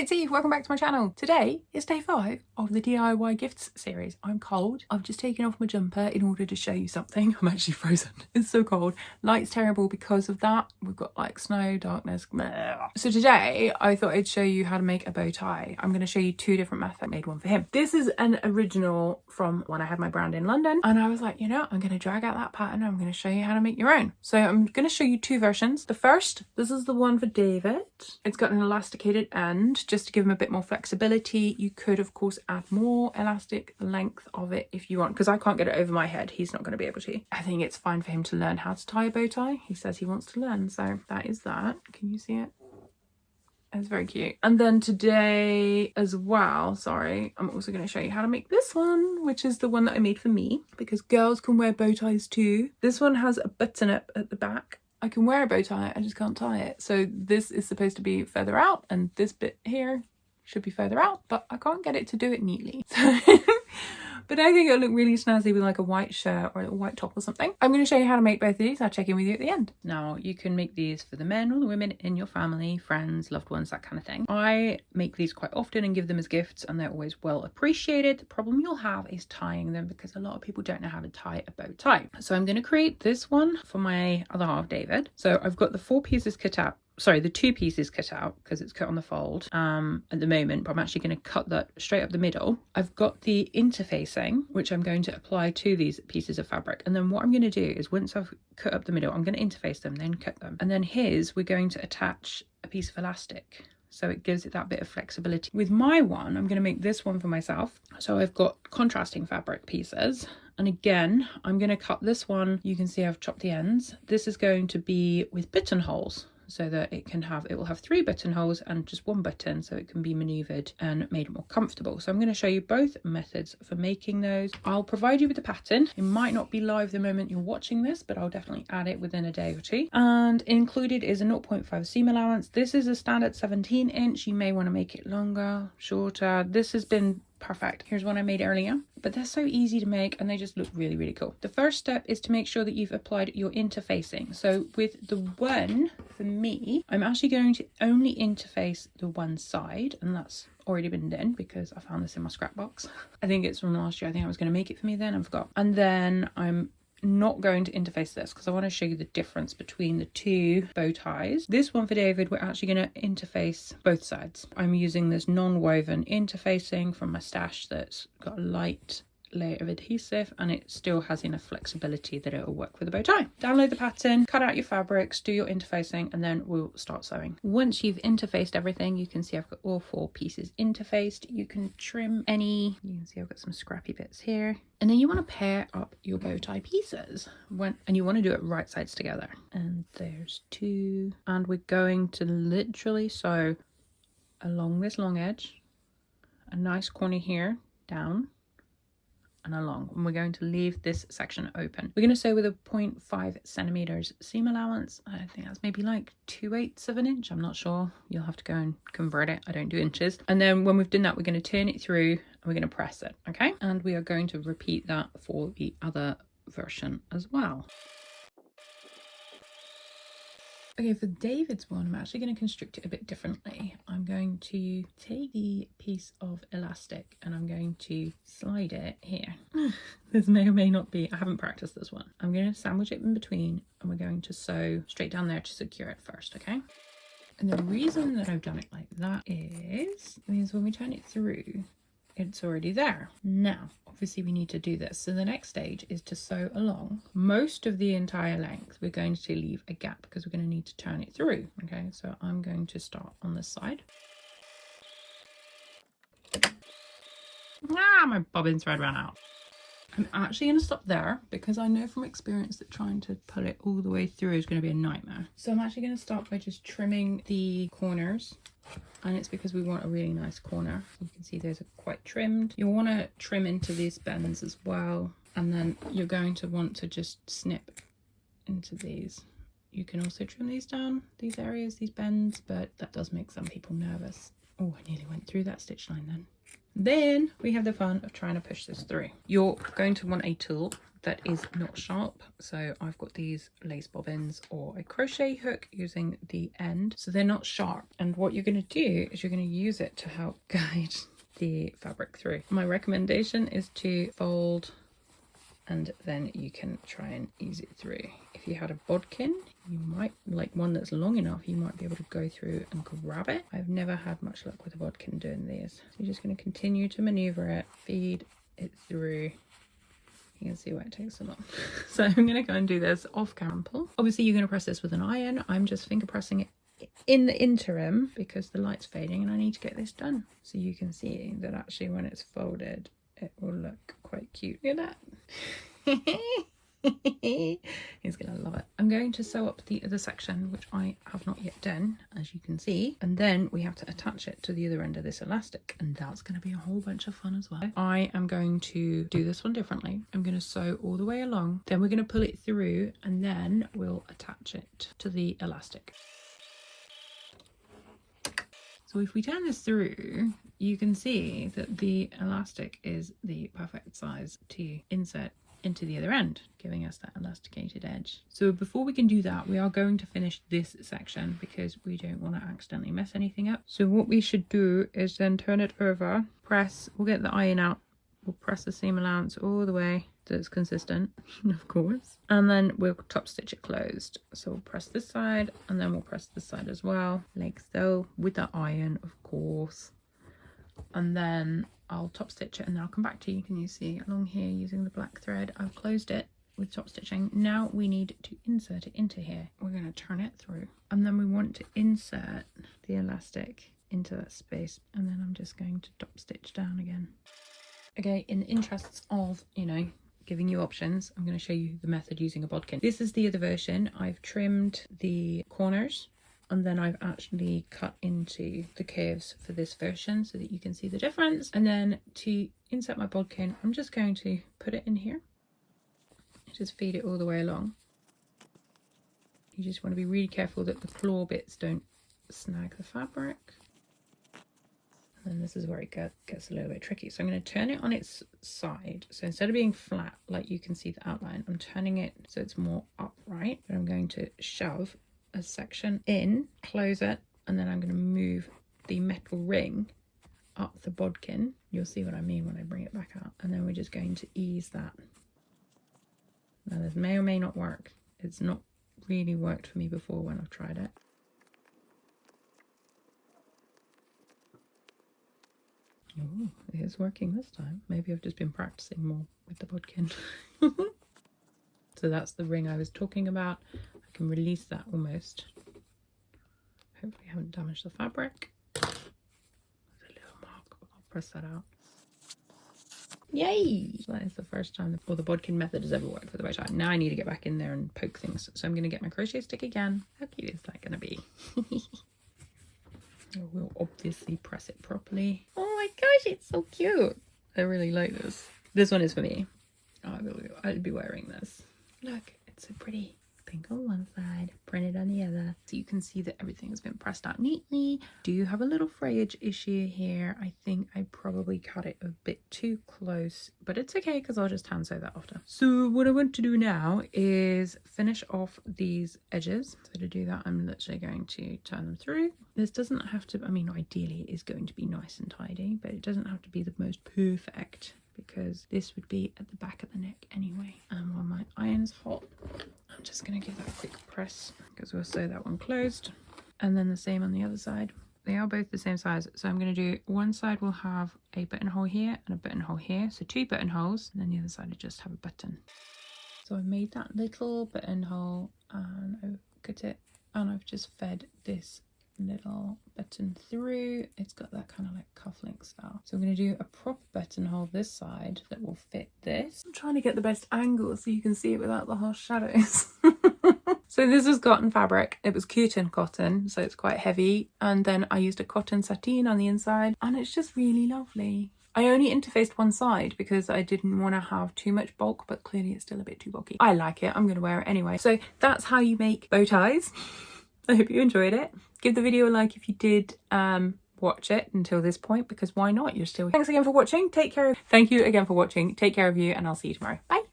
Hello, it's Eve. Welcome back to my channel. Today is day 5 of the DIY gifts series. I'm cold. I've just taken off my jumper in order to show you something. I'm actually frozen. It's so cold. Light's terrible because of that. We've got like snow, darkness. So today I thought I'd show you how to make a bow tie. I'm going to show you 2 different methods. I made one for him. This is an original from when I had my brand in London, and I was like, you know, I'm going to drag out that pattern. I'm going to show you how to make your own. So I'm going to show you 2 versions. The first, this is the one for David. It's got an elasticated end just to give him a bit more flexibility. You could of course add more elastic length of it if you want, because I can't get it over my head. He's not going to be able to. I think it's fine for him to learn how to tie a bow tie. He says he wants to learn, so that is that. Can you see it? It's very cute. And then today as well, sorry, I'm also going to show you how to make this one, which is the one that I made for me, because girls can wear bow ties too. This one has a button up at the back. I can wear a bow tie, I just can't tie it. So this is supposed to be further out, and this bit here should be further out, but I can't get it to do it neatly. So but I think it'll look really snazzy with like a white shirt or a white top or something. I'm going to show you how to make both of these. I'll check in with you at the end. Now, you can make these for the men or the women in your family, friends, loved ones, that kind of thing. I make these quite often and give them as gifts, and they're always well appreciated. The problem you'll have is tying them, because a lot of people don't know how to tie a bow tie. So I'm going to create this one for my other half, David. So I've got the 4 pieces cut out. Sorry, the 2 pieces cut out because it's cut on the fold at the moment, but I'm actually going to cut that straight up the middle. I've got the interfacing, which I'm going to apply to these pieces of fabric. And then what I'm going to do is, once I've cut up the middle, I'm going to interface them, then cut them. And then his, we're going to attach a piece of elastic, so it gives it that bit of flexibility. With my one, I'm going to make this one for myself. So I've got contrasting fabric pieces. And again, I'm going to cut this one. You can see I've chopped the ends. This is going to be with buttonholes, so that it will have 3 buttonholes and just 1 button, so it can be maneuvered and made more comfortable. So I'm going to show you both methods for making those. I'll provide you with the pattern. It might not be live the moment you're watching this, but I'll definitely add it within a day or 2. And included is a 0.5 seam allowance. This is a standard 17 inch. You may want to make it longer, shorter. This has been perfect. Here's one I made earlier, but they're so easy to make and they just look really, really cool. The first step is to make sure that you've applied your interfacing. So with the one, for me, I'm actually going to only interface the one side, and that's already been done because I found this in my scrap box. I think it's from last year. I think I was going to make it for me then, I forgot. And then I'm not going to interface this because I want to show you the difference between the 2 bow ties. This one for David, we're actually going to interface both sides. I'm using this non-woven interfacing from my stash that's got a light layer of adhesive, and it still has enough flexibility that it will work with a bow tie. Download the pattern, cut out your fabrics, do your interfacing, and then we'll start sewing. Once you've interfaced everything, you can see I've got all 4 pieces interfaced. You can trim any, you can see I've got some scrappy bits here. And then you want to pair up your bow tie pieces and you want to do it right sides together. And there's 2, and we're going to literally sew along this long edge, a nice corner here, down and along, and we're going to leave this section open. We're going to sew with a 0.5 centimeters seam allowance. I think that's maybe like 2/8 of an inch. I'm not sure. You'll have to go and convert it. I don't do inches. And then when we've done that, we're going to turn it through and we're going to press it. Okay. And we are going to repeat that for the other version as well. Okay, for David's one, I'm actually going to construct it a bit differently. I'm going to take the piece of elastic and I'm going to slide it here. This may or may not be, I haven't practiced this one. I'm going to sandwich it in between and we're going to sew straight down there to secure it first, okay? And the reason that I've done it like that is, it means when we turn it through, it's already there. Now, obviously we need to do this. So the next stage is to sew along most of the entire length. We're going to leave a gap because we're going to need to turn it through. Okay, so I'm going to start on this side. Ah, my bobbin thread ran out. I'm actually going to stop there because I know from experience that trying to pull it all the way through is going to be a nightmare. So I'm actually going to start by just trimming the corners, and it's because we want a really nice corner. You can see those are quite trimmed. You'll want to trim into these bends as well, and then you're going to want to just snip into these. You can also trim these down, these areas, these bends, but that does make some people nervous Oh, I nearly went through that stitch line then. Then we have the fun of trying to push this through. You're going to want a tool that is not sharp. So I've got these lace bobbins or a crochet hook using the end. So they're not sharp. And what you're going to do is you're going to use it to help guide the fabric through. My recommendation is to fold, and then you can try and ease it through. If you had a bodkin, you might, like one that's long enough, you might be able to go through and grab it. I've never had much luck with a bodkin doing these. So you're just going to continue to maneuver it, feed it through. You can see why it takes so long. So I'm going to go and do this off camera. Obviously you're going to press this with an iron. I'm just finger pressing it in the interim because the light's fading and I need to get this done. So you can see that actually when it's folded, it will look quite cute. Look at that. He's gonna love it. I'm going to sew up the other section, which I have not yet done, as you can see, and then we have to attach it to the other end of this elastic, and that's going to be a whole bunch of fun as well. I am going to do this one differently. I'm going to sew all the way along, then we're going to pull it through, and then we'll attach it to the elastic. So if we turn this through, you can see that the elastic is the perfect size to insert into the other end, giving us that elasticated edge. So before we can do that, we are going to finish this section because we don't want to accidentally mess anything up. So what we should do is then turn it over, press, we'll get the iron out, we'll press the seam allowance all the way so it's consistent, of course, and then we'll top stitch it closed. So we'll press this side and then we'll press this side as well, like so, with the iron, of course. And then I'll top stitch it and then I'll come back to you. Can you see along here using the black thread? I've closed it with top stitching. Now we need to insert it into here. We're going to turn it through and then we want to insert the elastic into that space, and then I'm just going to top stitch down again. Okay, in the interests of, you know, giving you options, I'm going to show you the method using a bodkin. This is the other version. I've trimmed the corners and then I've actually cut into the curves for this version so that you can see the difference. And then to insert my bodkin, I'm just going to put it in here. Just feed it all the way along. You just want to be really careful that the claw bits don't snag the fabric. And then this is where it gets a little bit tricky. So I'm going to turn it on its side. So instead of being flat, like you can see the outline, I'm turning it so it's more upright. But I'm going to shove a section in, close it, and then I'm going to move the metal ring up the bodkin. You'll see what I mean when I bring it back out. And then we're just going to ease that. Now this may or may not work. It's not really worked for me before when I've tried it. Oh, it is working this time. Maybe I've just been practicing more with the bodkin. So that's the ring I was talking about. I can release that almost. Hopefully I haven't damaged the fabric. There's a little mark, but I'll press that out. Yay! So that is the first time the bodkin method has ever worked for the bow tie. Now I need to get back in there and poke things. So I'm going to get my crochet stick again. How cute is that going to be? We'll obviously press it properly. Oh my gosh, it's so cute. I really like this. This one is for me. Oh, I'll be wearing this. Look, it's so pretty. Pink on one side, printed on the other. So you can see that everything has been pressed out neatly. Do you have a little frayage issue here? I think I probably cut it a bit too close, but it's okay because I'll just hand sew that after. So what I want to do now is finish off these edges. So to do that, I'm literally going to turn them through. This doesn't have to, I mean, ideally it is going to be nice and tidy, but it doesn't have to be the most perfect because this would be at the back of the neck anyway. And while my iron's hot, I'm just going to give that a quick press because we'll sew that one closed. And then the same on the other side. They are both the same size. So I'm going to do one side will have a buttonhole here and a buttonhole here. So 2 buttonholes, and then the other side will just have a button. So I made that little buttonhole and I've cut it and I've just fed this little button through. It's got that kind of like cufflink style. So I'm going to do a proper buttonhole this side that will fit this. I'm trying to get the best angle so you can see it without the harsh shadows. So this was cotton fabric. It was curtain cotton, so it's quite heavy. And then I used a cotton sateen on the inside and it's just really lovely. I only interfaced one side because I didn't want to have too much bulk, but clearly it's still a bit too bulky. I like it. I'm going to wear it anyway. So that's how you make bow ties. I hope you enjoyed it. Give the video a like if you did watch it until this point, because why not? You're still here. Thanks again for watching. Take care. Thank you again for watching. Take care of you, and I'll see you tomorrow. Bye.